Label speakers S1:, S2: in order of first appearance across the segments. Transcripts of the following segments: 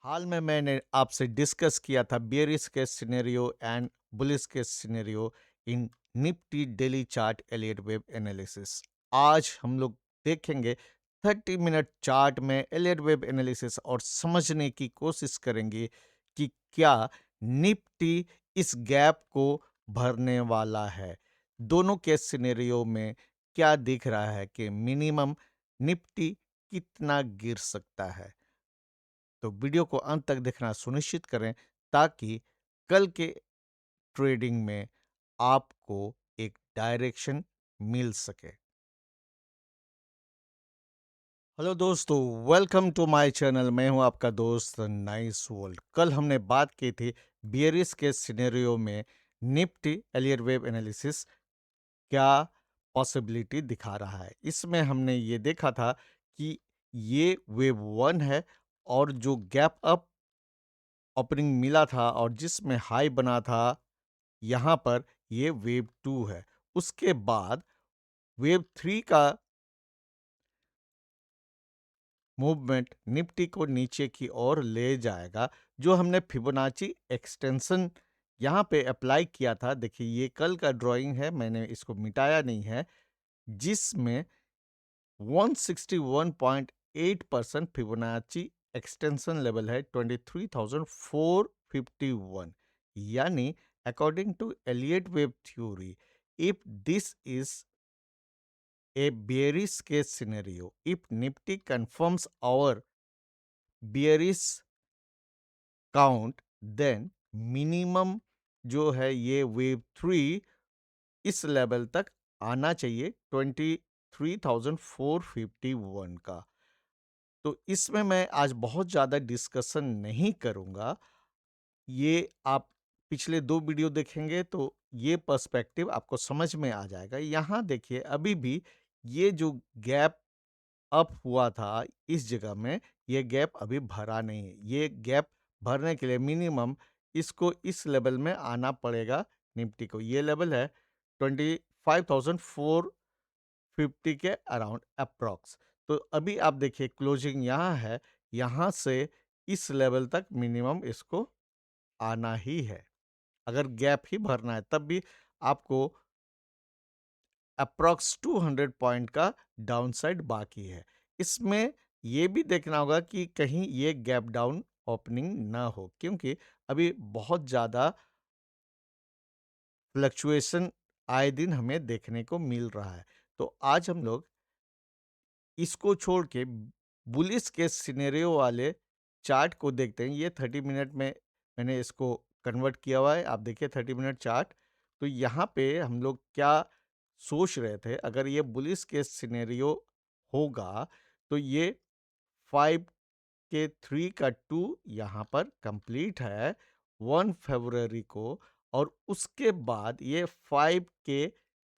S1: हाल में मैंने आपसे डिस्कस किया था bearish case scenario and bullish case scenario in Nifty daily chart Elliott wave analysis. आज हम लोग देखेंगे 30 मिनट चार्ट में एलियट वेव एनालिसिस और समझने की कोशिश करेंगे कि क्या निफ्टी इस गैप को भरने वाला है। दोनों केस सिनेरियो में क्या दिख रहा है कि मिनिमम निफ्टी कितना गिर सकता है। तो वीडियो को अंत तक देखना सुनिश्चित करें ताकि कल के ट्रेडिंग में आपको एक डायरेक्शन मिल सके। हेलो दोस्तों, वेलकम टू माय चैनल। मैं हूं आपका दोस्त नाइस वर्ल्ड। कल हमने बात की थी बियरिश के सिनेरियो में निफ्टी एलियर वेव एनालिसिस क्या पॉसिबिलिटी दिखा रहा है। इसमें हमने ये देखा था कि ये वेव वन है और जो गैप अप ओपनिंग मिला था और जिसमें हाई बना था, यहाँ पर ये वेव टू है। उसके बाद वेव थ्री का मूवमेंट निफ्टी को नीचे की ओर ले जाएगा। जो हमने फिबोनाची एक्सटेंशन यहाँ पे अप्लाई किया था, देखिए ये कल का ड्राइंग है, मैंने इसको मिटाया नहीं है, जिसमें 161.8% फिबोनाची एक्सटेंशन लेवल है 23,451। यानी according to Elliott wave theory, if this is a bearish case scenario, if Nifty confirms our bearish count, then minimum जो है ये वेव थ्री इस लेवल तक आना चाहिए 23,451 का। तो इसमें मैं आज बहुत ज़्यादा डिस्कशन नहीं करूँगा। ये आप पिछले 2 वीडियो देखेंगे तो ये पर्सपेक्टिव आपको समझ में आ जाएगा। यहाँ देखिए अभी भी ये जो गैप अप हुआ था इस जगह में, ये गैप अभी भरा नहीं है। ये गैप भरने के लिए मिनिमम इसको इस लेवल में आना पड़ेगा निफ्टी को। ये लेवल है 25,450 के अराउंड अप्रॉक्स। तो अभी आप देखिए क्लोजिंग यहाँ है, यहाँ से इस लेवल तक मिनिमम इसको आना ही है। अगर गैप ही भरना है तब भी आपको अप्रॉक्स 200 पॉइंट का डाउनसाइड बाकी है। इसमें ये भी देखना होगा कि कहीं ये गैप डाउन ओपनिंग ना हो, क्योंकि अभी बहुत ज़्यादा फ्लक्चुएशन आए दिन हमें देखने को मिल रहा है। तो आज हम लोग इसको छोड़ के बुलिश के सिनेरियो वाले चार्ट को देखते हैं। ये 30 मिनट में मैंने इसको कन्वर्ट किया हुआ है। आप देखिए 30 मिनट चार्ट। तो यहाँ पे हम लोग क्या सोच रहे थे, अगर ये बुलिश के सिनेरियो होगा तो ये 5 के 3 का 2 यहाँ पर कंप्लीट है 1 फरवरी को, और उसके बाद ये 5 के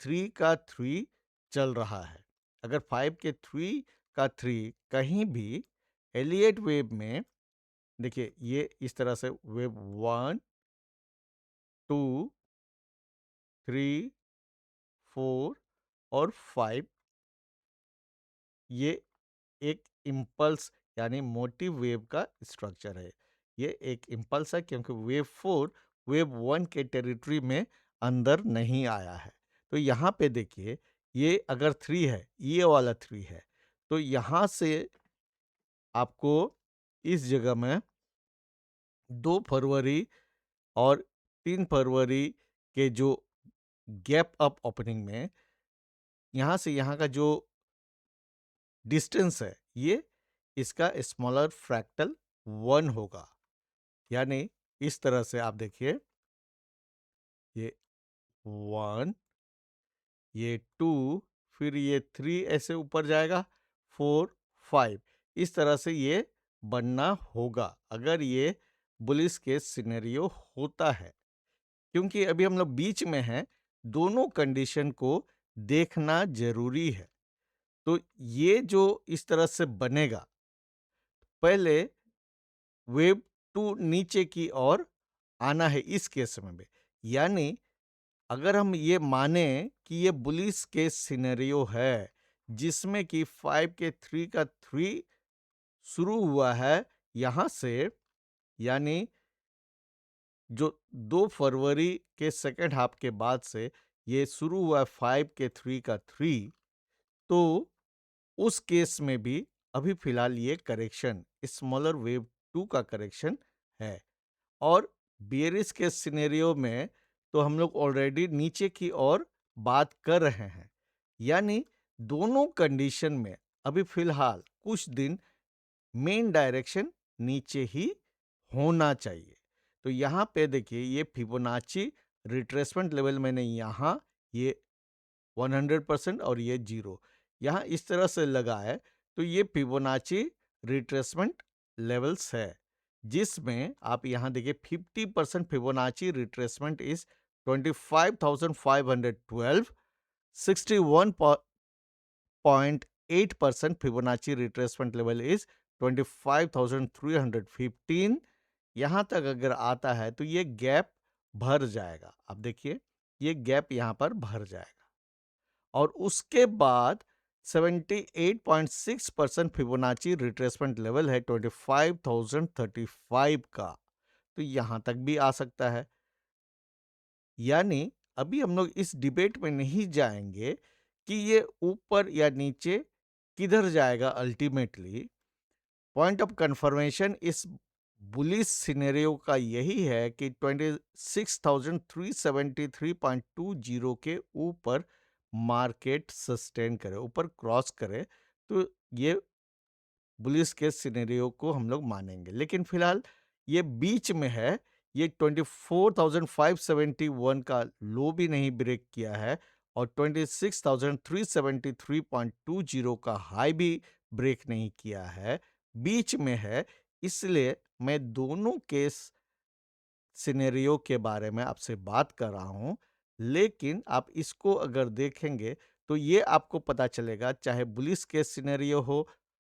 S1: 3 का 3 चल रहा है। अगर 5 के 3 का 3 कहीं भी एलियट वेव में, देखिए ये इस तरह से वेव 1 2 3 4 और 5, ये एक इम्पल्स यानी मोटिव वेव का स्ट्रक्चर है। ये एक इम्पल्स है क्योंकि वेव 4 वेव 1 के टेरिटरी में अंदर नहीं आया है। तो यहाँ पे देखिए ये अगर 3 है, ये वाला 3 है, तो यहाँ से आपको इस जगह में 2 फरवरी और 3 फरवरी के जो गैप अप ओपनिंग में यहाँ से यहाँ का जो डिस्टेंस है, ये इसका स्मॉलर फ्रैक्टल 1 होगा। यानी इस तरह से आप देखिए ये 1, ये 2, फिर ये 3 ऐसे ऊपर जाएगा, 4 5, इस तरह से ये बनना होगा अगर ये बुलिश केस सिनेरियो होता है। क्योंकि अभी हम लोग बीच में हैं, दोनों कंडीशन को देखना जरूरी है। तो ये जो इस तरह से बनेगा, पहले वेव टू नीचे की ओर आना है इस केस में भी। यानी अगर हम ये माने कि ये बुलिश केस सिनेरियो है जिसमें कि 5 के 3 का 3 शुरू हुआ है यहाँ से, यानी जो 2 फरवरी के सेकंड हाफ के बाद से ये शुरू हुआ 5 के 3 का 3, तो उस केस में भी अभी फिलहाल ये करेक्शन स्मॉलर वेव 2 का करेक्शन है। और बियरिश के सिनेरियो में तो हम लोग ऑलरेडी नीचे की ओर बात कर रहे हैं, यानी दोनों कंडीशन में अभी फिलहाल कुछ दिन मेन डायरेक्शन नीचे ही होना चाहिए। तो यहाँ पे देखिए ये फिबोनाची रिट्रेसमेंट लेवल मैंने यहाँ ये 100% और ये 0 यहाँ इस तरह से लगा है। तो ये फिबोनाची रिट्रेसमेंट लेवल्स है, जिसमें आप यहाँ देखिए 50% Fibonacci retracement is 25,512, 61.8% Fibonacci retracement level is 25,315। यहाँ तक अगर आता है तो ये गैप भर जाएगा। अब देखिए ये गैप यहाँ पर भर जाएगा और उसके बाद 78.6% फिबोनाची रिट्रेसमेंट लेवल है 25,035 का, तो यहाँ तक भी आ सकता है। यानी अभी हम लोग इस डिबेट में नहीं जाएंगे कि ये ऊपर या नीचे किधर जाएगा। अल्टीमेटली पॉइंट ऑफ कंफर्मेशन इस बुलिश सिनेरियो का यही है कि 26,373.20 के ऊपर मार्केट सस्टेन करे, ऊपर क्रॉस करे, तो ये बुलिश के सिनेरियो को हम लोग मानेंगे। लेकिन फिलहाल ये बीच में है, ये 24,571 का लो भी नहीं ब्रेक किया है और 26,373.20 का हाई भी ब्रेक नहीं किया है, बीच में है। इसलिए मैं दोनों केस सिनेरियो के बारे में आपसे बात कर रहा हूं। लेकिन आप इसको अगर देखेंगे तो ये आपको पता चलेगा, चाहे बुलिश केस सिनेरियो हो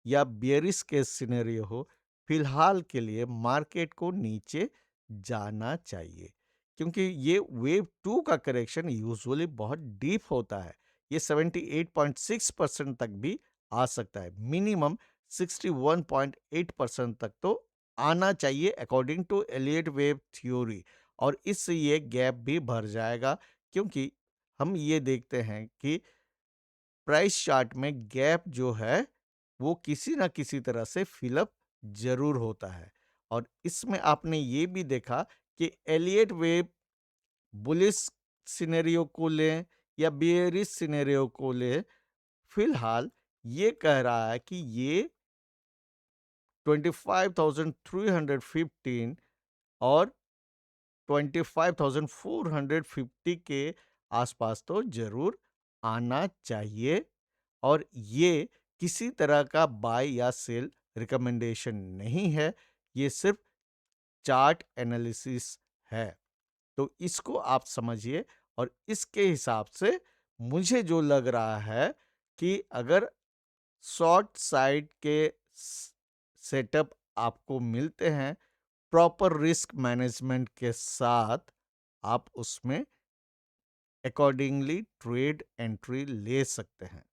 S1: या बियरिश केस सिनेरियो हो, फिलहाल के लिए मार्केट को नीचे जाना चाहिए, क्योंकि ये वेव 2 का करेक्शन यूजुअली बहुत डीप होता है। ये 78.6% तक भी आ सकता है, मिनिमम 61.8% तक तो आना चाहिए according to Elliott wave theory. और इससे ये गैप भी भर जाएगा, क्योंकि हम ये देखते हैं कि प्राइस चार्ट में गैप जो है वो किसी ना किसी तरह से फिलअप जरूर होता है। और इसमें आपने ये भी देखा कि एलियट वेव बुलिश सिनेरियो को लें या बियरिश सिनेरियो को लें, फिलहाल ये कह रहा है कि ये 25,315 और 25,450 के आसपास तो जरूर आना चाहिए। और ये किसी तरह का बाय या सेल रिकमेंडेशन नहीं है, ये सिर्फ चार्ट एनालिसिस है। तो इसको आप समझिए और इसके हिसाब से मुझे जो लग रहा है कि अगर शॉर्ट साइड के सेटअप आपको मिलते हैं प्रॉपर रिस्क मैनेजमेंट के साथ, आप उसमें अकॉर्डिंगली ट्रेड एंट्री ले सकते हैं।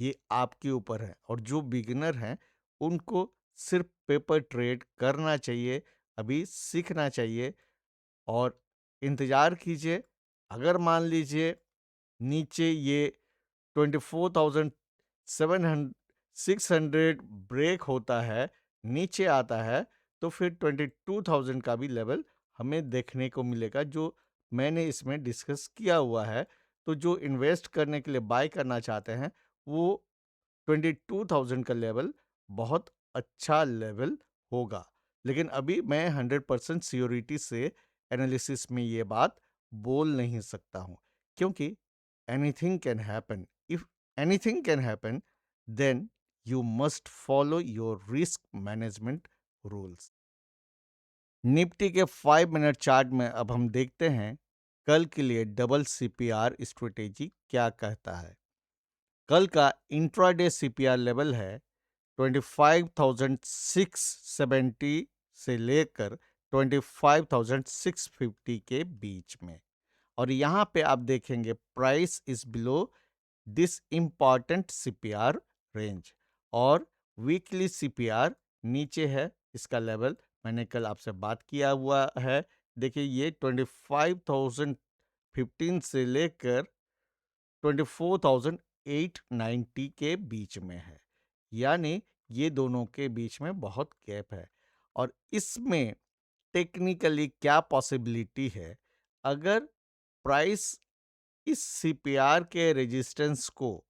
S1: ये आपके ऊपर है। और जो बिगिनर हैं उनको सिर्फ पेपर ट्रेड करना चाहिए, अभी सीखना चाहिए और इंतज़ार कीजिए। अगर मान लीजिए नीचे ये 24,600 ब्रेक होता है, नीचे आता है, तो फिर 22,000 का भी लेवल हमें देखने को मिलेगा, जो मैंने इसमें डिस्कस किया हुआ है। तो जो इन्वेस्ट करने के लिए बाय करना चाहते हैं वो 22,000 का लेवल बहुत अच्छा लेवल होगा। लेकिन अभी मैं 100% श्योरिटी से एनालिसिस में ये बात बोल नहीं सकता हूँ, क्योंकि anything can happen. If anything can happen, then you must follow your risk management rules. Nifty के 5 मिनट चार्ट में अब हम देखते हैं कल के लिए डबल सीपीआर स्ट्रेटेजी क्या कहता है। कल का इंट्राडे सीपीआर लेवल है 25,670 से लेकर 25,650 के बीच में। और यहाँ पे आप देखेंगे price is below this important CPR range और वीकली सीपीआर नीचे है इसका लेवल। मैंने कल आपसे बात किया हुआ है। देखिए ये 25,015 से लेकर 24,890 के बीच में है। यानी ये दोनों के बीच में बहुत गैप है। और इसमें टेक्निकली क्या पॉसिबिलिटी है, अगर प्राइस इस सीपीआर के रेजिस्टेंस को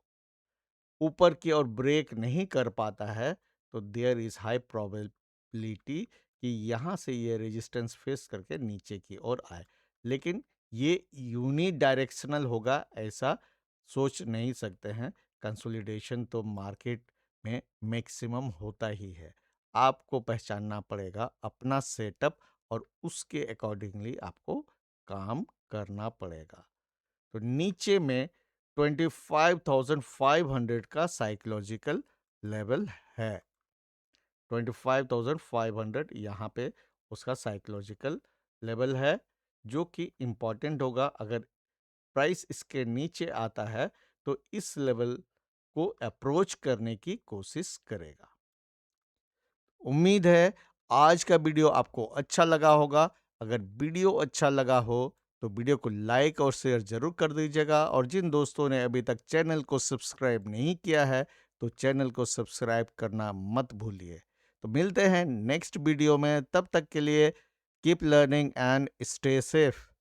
S1: ऊपर की ओर ब्रेक नहीं कर पाता है, तो देयर इज हाई प्रोबेबिलिटी कि यहाँ से ये रेजिस्टेंस फेस करके नीचे की ओर आए। लेकिन ये यूनी डायरेक्शनल होगा ऐसा सोच नहीं सकते हैं। कंसोलिडेशन तो मार्केट में मैक्सिमम होता ही है। आपको पहचानना पड़ेगा अपना सेटअप और उसके अकॉर्डिंगली आपको काम करना पड़ेगा। तो नीचे में 25,500 का साइकोलॉजिकल लेवल है। 25,500 यहाँ पे उसका साइकोलॉजिकल लेवल है, जो कि इम्पॉर्टेंट होगा। अगर प्राइस इसके नीचे आता है तो इस लेवल को अप्रोच करने की कोशिश करेगा। उम्मीद है आज का वीडियो आपको अच्छा लगा होगा। अगर वीडियो अच्छा लगा हो तो वीडियो को लाइक और शेयर जरूर कर दीजिएगा, और जिन दोस्तों ने अभी तक चैनल को सब्सक्राइब नहीं किया है तो चैनल को सब्सक्राइब करना मत भूलिए। तो मिलते हैं नेक्स्ट वीडियो में, तब तक के लिए keep learning and stay safe.